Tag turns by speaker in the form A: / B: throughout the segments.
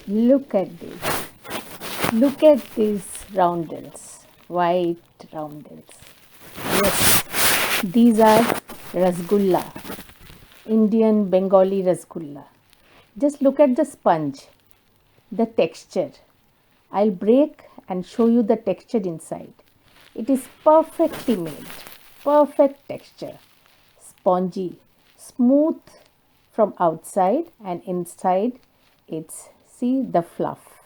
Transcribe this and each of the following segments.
A: Look at this. Look at these roundels, white roundels. Yes, these are rasgulla, Indian Bengali rasgulla. Just look at the sponge, the texture. I'll break and show you the texture inside. It is perfectly made, perfect texture, spongy, smooth from outside, and inside it's, see the fluff.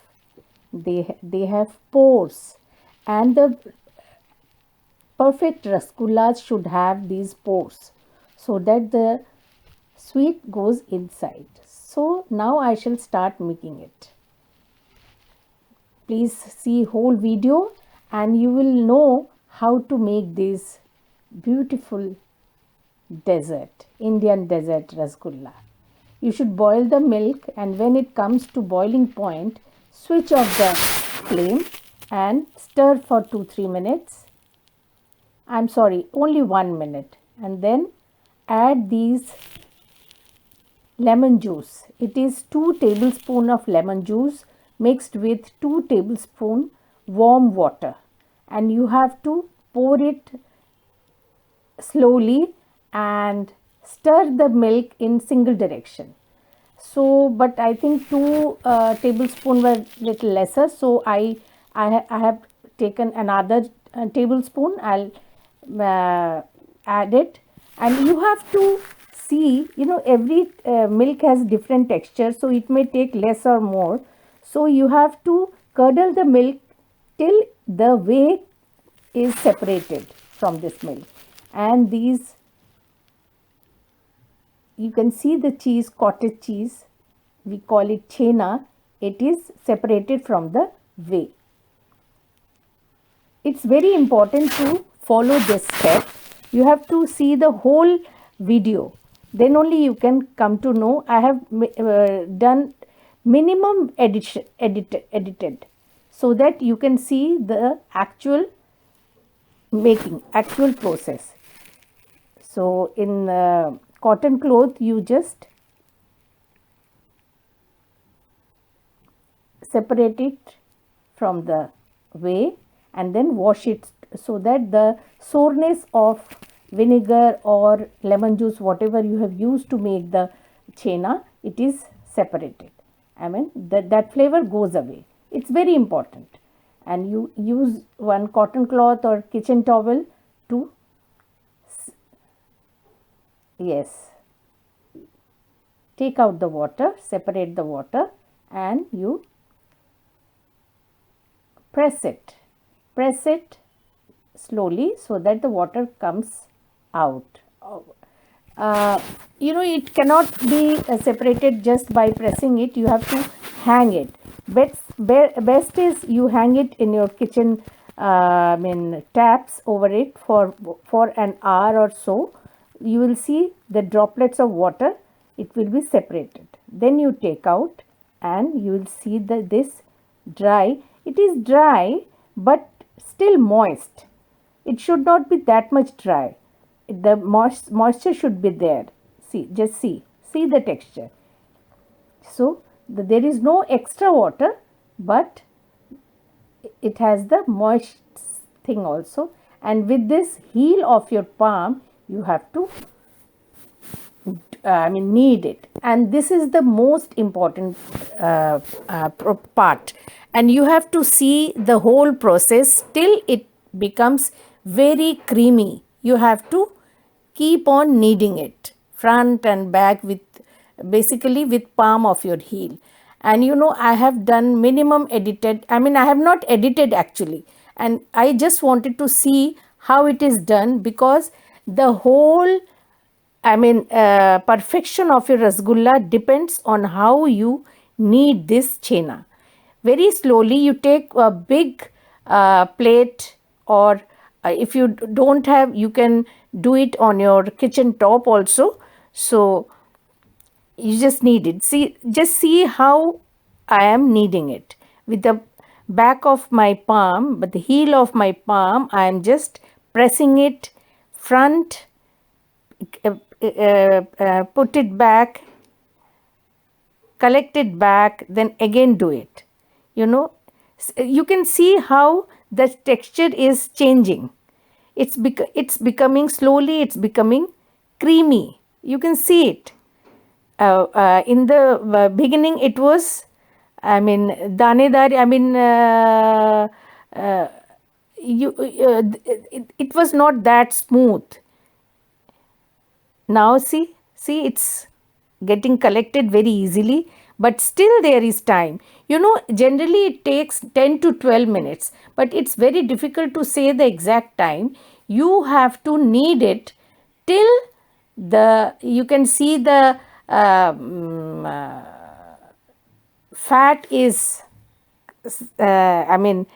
A: They have pores, and the perfect rasgullas should have these pores so that the sweet goes inside. So now I shall start making it. Please see whole video and you will know how to make this beautiful dessert, Indian dessert rasgulla. You should boil the milk, and when it comes to boiling point, switch off the flame and stir for 2-3 minutes. I'm sorry, only 1 minute, and then add these lemon juice. It is 2 tablespoons of lemon juice mixed with 2 tablespoons warm water, and you have to pour it slowly and stir the milk in single direction. So, but I think 2 tablespoons were little lesser, so I have taken another tablespoon. I'll add it, and you have to see, every milk has different texture, so it may take less or more. So you have to curdle the milk till the whey is separated from this milk, and these, you can see the cheese, cottage cheese, we call it chena, it is separated from the whey. It's very important to follow this step. You have to see the whole video, then only you can come to know. I have done minimum edited so that you can see the actual making, actual process. So in cotton cloth, you just separate it from the whey and then wash it so that the soreness of vinegar or lemon juice, whatever you have used to make the chena, it is separated. I mean that flavor goes away. It's very important, and you use one cotton cloth or kitchen towel to, yes, take out the water, separate the water, and you press it slowly so that the water comes out. It cannot be separated just by pressing it. You have to hang it. Best is you hang it in your kitchen taps over it for an hour or so. You will see the droplets of water, it will be separated. Then you take out and you will see that this dry. It is dry but still moist. It should not be that much dry. The moisture should be there. See, just see the texture. So there is no extra water, but it has the moist thing also. And with this heel of your palm, you have to knead it, and this is the most important part, and you have to see the whole process till it becomes very creamy. You have to keep on kneading it front and back with basically with palm of your heel. And I have done minimum edited, I have not edited actually, and I just wanted to see how it is done, because the whole perfection of your rasgulla depends on how you knead this chena. Very slowly, you take a big plate, or if you don't have, you can do it on your kitchen top also. So you just knead it. Just see how I am kneading it with the back of my palm, but the heel of my palm, I am just pressing it front, put it back, collect it back, then again do it. You know, you can see how the texture is changing. It's becoming slowly, it's becoming creamy. You can see it. In the beginning, it was, I mean, danedar. I mean, it was not that smooth. Now see, it's getting collected very easily, but still there is time. Generally it takes 10 to 12 minutes, but it's very difficult to say the exact time. You have to knead it till you can see the fat is, I mean,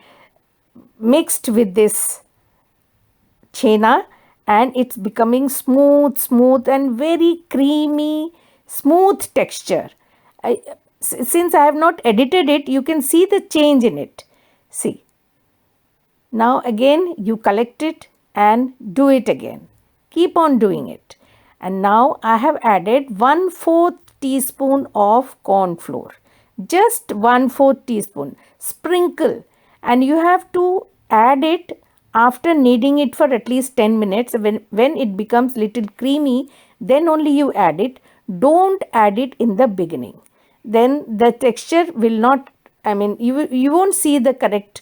A: mixed with this chena, and it's becoming smooth and very creamy, smooth texture. Since I have not edited it, you can see the change in it. See, now again you collect it and do it again. Keep on doing it. And now I have added 1/4 teaspoon of corn flour. Just 1/4 teaspoon. Sprinkle, and you have to add it after kneading it for at least 10 minutes. When it becomes little creamy, then only you add it. Don't add it in the beginning. Then the texture will not, I mean, you won't see the correct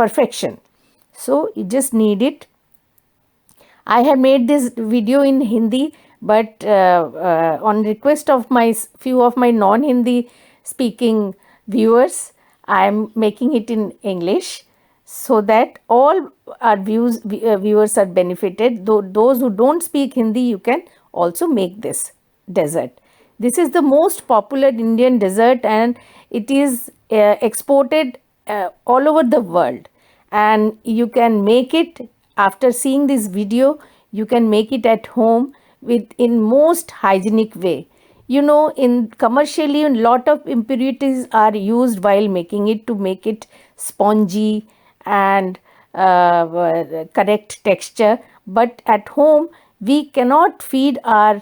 A: perfection. So you just knead it. I have made this video in Hindi, but on request of few of my non-Hindi speaking viewers, I am making it in English, so that all our viewers are benefited. Those who don't speak Hindi, you can also make this dessert. This is the most popular Indian dessert, and it is exported all over the world. And you can make it, after seeing this video, you can make it at home in most hygienic way. In commercially, a lot of impurities are used while making it, to make it spongy and correct texture. But at home, we cannot feed our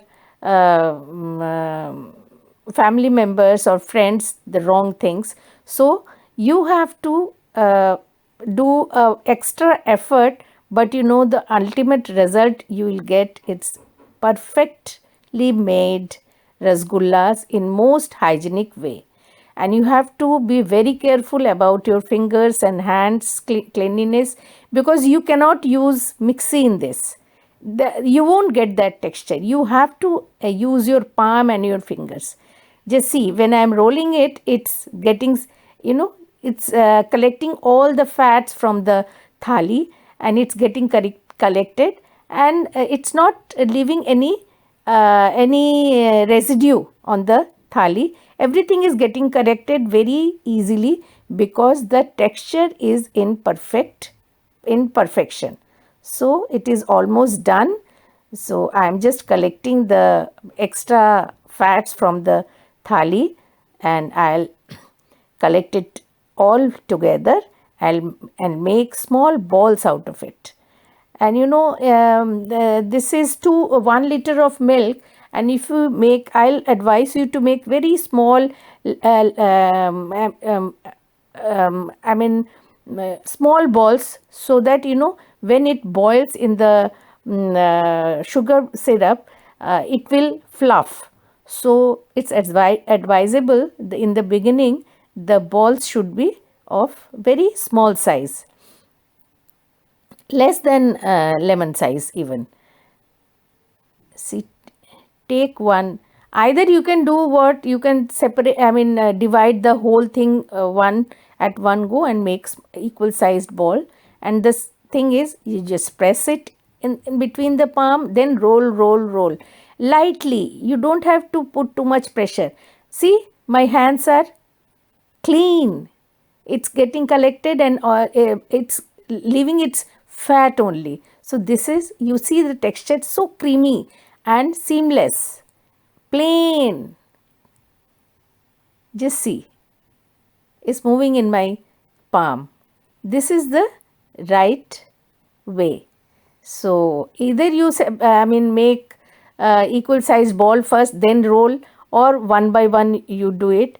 A: family members or friends the wrong things. So you have to do extra effort, but the ultimate result you will get, it's perfectly made rasgullas in most hygienic way. And you have to be very careful about your fingers and hands cleanliness, because you cannot use mixie in this. You won't get that texture. You have to use your palm and your fingers. Just see, when I am rolling it, it's getting, it's collecting all the fats from the thali, and it's getting collected, and it's not leaving any residue on the thali. Everything is getting corrected very easily, because the texture is in perfection. So it is almost done. So I am just collecting the extra fats from the thali, and I'll collect it all together and make small balls out of it. And this is 1 liter of milk, and if you make, I'll advise you to make very small, small balls, so that when it boils in the sugar syrup, it will fluff. So it's advisable in the beginning, the balls should be of very small size, less than lemon size even. See, take one. Either you can do what, you can separate, divide the whole thing one at one go and make equal sized ball. And this thing is, you just press it in between the palm, then roll lightly. You don't have to put too much pressure. See, my hands are clean. It's getting collected, and it's leaving its fat only. So this is, you see the texture, so creamy and seamless, plain. Just see, it's moving in my palm. This is the right way. So either you make equal size ball first, then roll, or one by one you do it.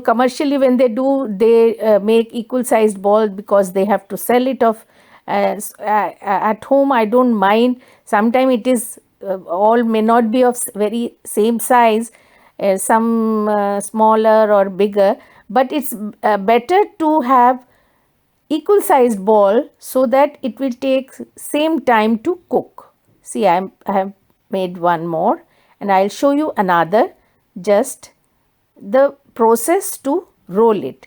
A: Commercially when they do, they make equal sized ball because they have to sell it off. At home I don't mind. Sometimes it is all may not be of very same size, some smaller or bigger, but it's better to have equal sized ball so that it will take same time to cook. See, I have made one more and I'll show you another, just the process to roll it.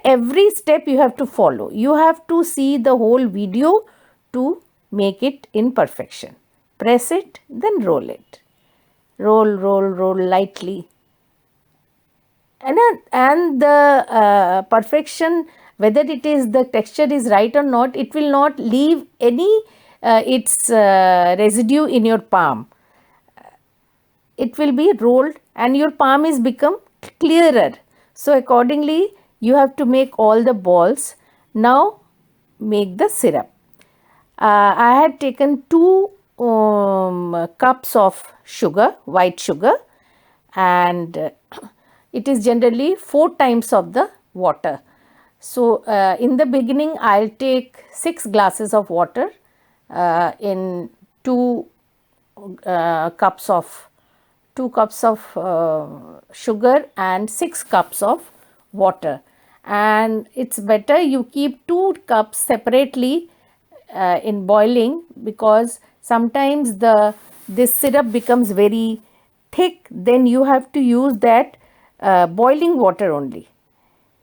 A: Every step you have to follow. You have to see the whole video to make it in perfection. Press it, then roll it. Roll lightly. And the perfection, whether it is the texture is right or not, it will not leave any its residue in your palm. It will be rolled and your palm is become clearer. So accordingly you have to make all the balls. Now make the syrup. I had taken 2 cups of sugar, white sugar, and it is generally 4 times of the water. So in the beginning I'll take 6 glasses of water in 2 cups of sugar and 6 cups of water. And it's better you keep 2 cups separately in boiling, because sometimes this syrup becomes very thick. Then you have to use that boiling water only,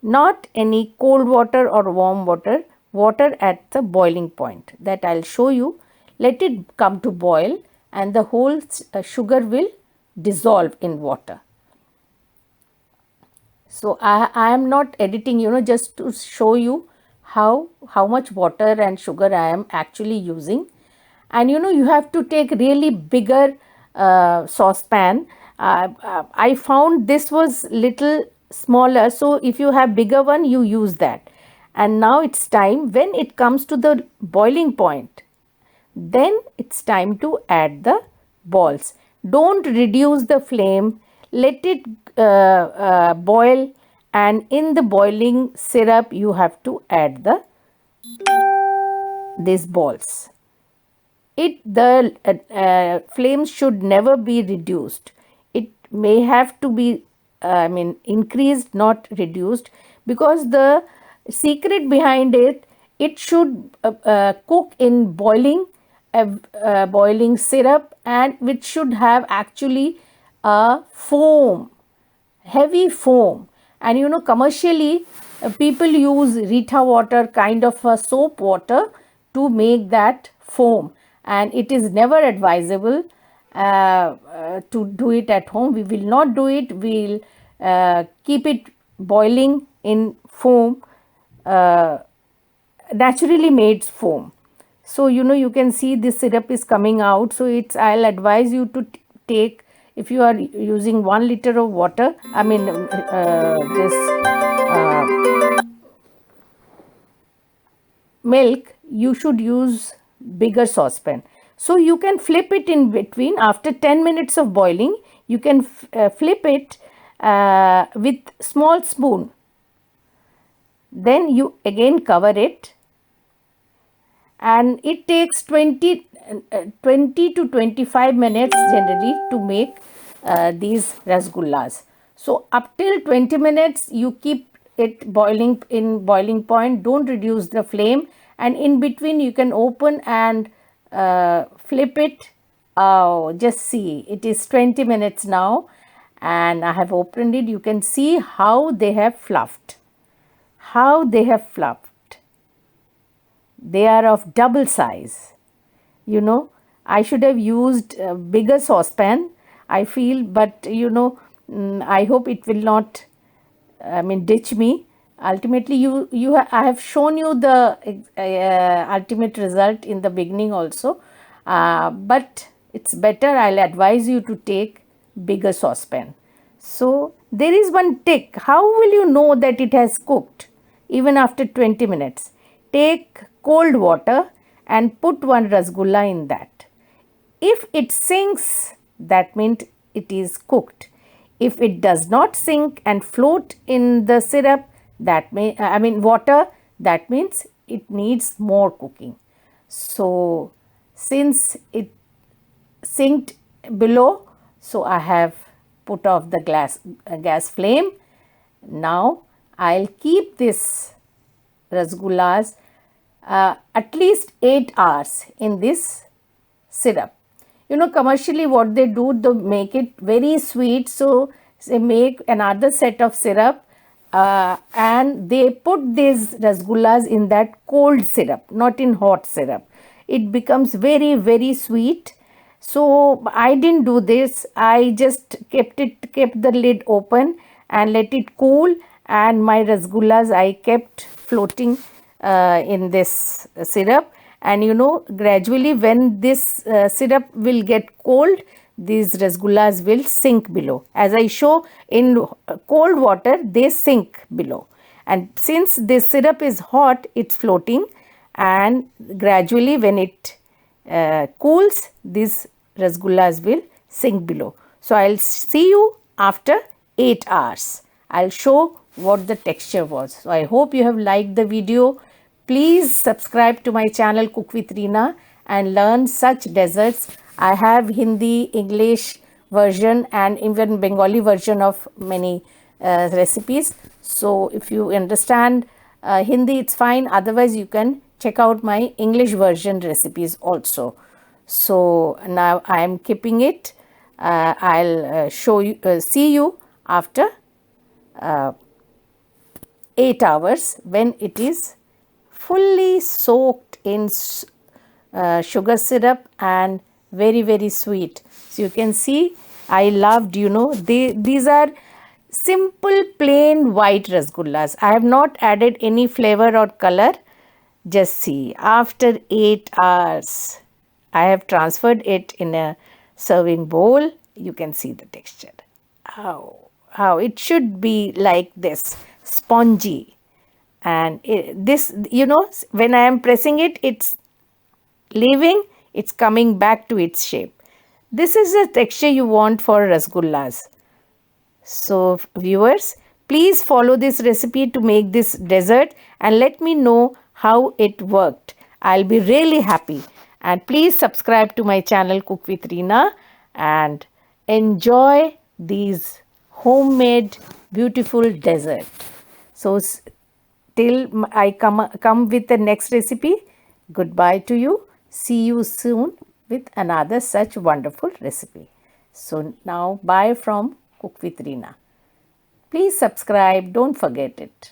A: not any cold water or warm water, water at the boiling point. That I'll show you. Let it come to boil and the whole sugar will dissolve in water. So I am not editing, just to show you how much water and sugar I am actually using. And you have to take really bigger saucepan. I found this was little smaller, so if you have bigger one, you use that. And now it's time, when it comes to the boiling point, then it's time to add the balls. Don't reduce the flame, let it boil, and in the boiling syrup you have to add these balls. The flame should never be reduced. It may have to be increased, not reduced, because the secret behind it should cook in boiling syrup, and which should have actually a foam, heavy foam. And commercially people use Rita water, kind of a soap water, to make that foam, and it is never advisable to do it at home. We will not do it. We'll keep it boiling in foam, naturally made foam. So you can see this syrup is coming out. So I'll advise you to take, if you are using 1 liter of water, milk, you should use bigger saucepan. So you can flip it in between. After 10 minutes of boiling, you can flip it with small spoon. Then you again cover it, and it takes 20 to 25 minutes generally to make these rasgullas. So up till 20 minutes you keep it boiling in boiling point. Don't reduce the flame, and in between you can open and flip it. Oh, just see, it is 20 minutes now, and I have opened it. You can see how they have fluffed. They are of double size. I should have used a bigger saucepan, I feel, but I hope it will not ditch me. Ultimately I have shown you the ultimate result in the beginning also, but it's better, I'll advise you to take bigger saucepan. So there is one trick. How will you know that it has cooked even after 20 minutes? Take cold water and put 1 rasgulla in that. If it sinks, that means it is cooked. If it does not sink and float in the syrup, that may I mean water, that means it needs more cooking. So since it sinked below, so I have put off the gas flame. Now I'll keep this rasgullas at least 8 hours in this syrup. You know, commercially what they do, they make it very sweet, so they make another set of syrup and they put these rasgullas in that cold syrup, not in hot syrup. It becomes very, very sweet. So I didn't do this. I just kept the lid open and let it cool, and my rasgullas I kept floating in this syrup. And you know, gradually when this syrup will get cold, these rasgullas will sink below. As I show, in cold water they sink below, and since this syrup is hot, it's floating, and gradually when it cools, these rasgullas will sink below. So I'll see you after 8 hours. I'll show what the texture was. So I hope you have liked the video. Please subscribe to my channel Cook with Reena and learn such desserts. I have Hindi, English version and even Bengali version of many recipes. So if you understand Hindi, it's fine. Otherwise, you can check out my English version recipes also. So now I am keeping it. I'll show you, see you after 8 hours when it is fully soaked in sugar syrup and very, very sweet. So you can see I loved, you know, these are simple plain white rasgullas. I have not added any flavor or color. Just see, after 8 hours, I have transferred it in a serving bowl. You can see the texture. How it should be like this, spongy. And this, you know, when I am pressing it, it's leaving, it's coming back to its shape. This is the texture you want for rasgullas. So viewers, please follow this recipe to make this dessert and let me know how it worked. I'll be really happy. And please subscribe to my channel Cook with Reena and enjoy these homemade beautiful dessert. So till I come with the next recipe, goodbye to you. See you soon with another such wonderful recipe. So now bye from Cook with Reena. Please subscribe, don't forget it.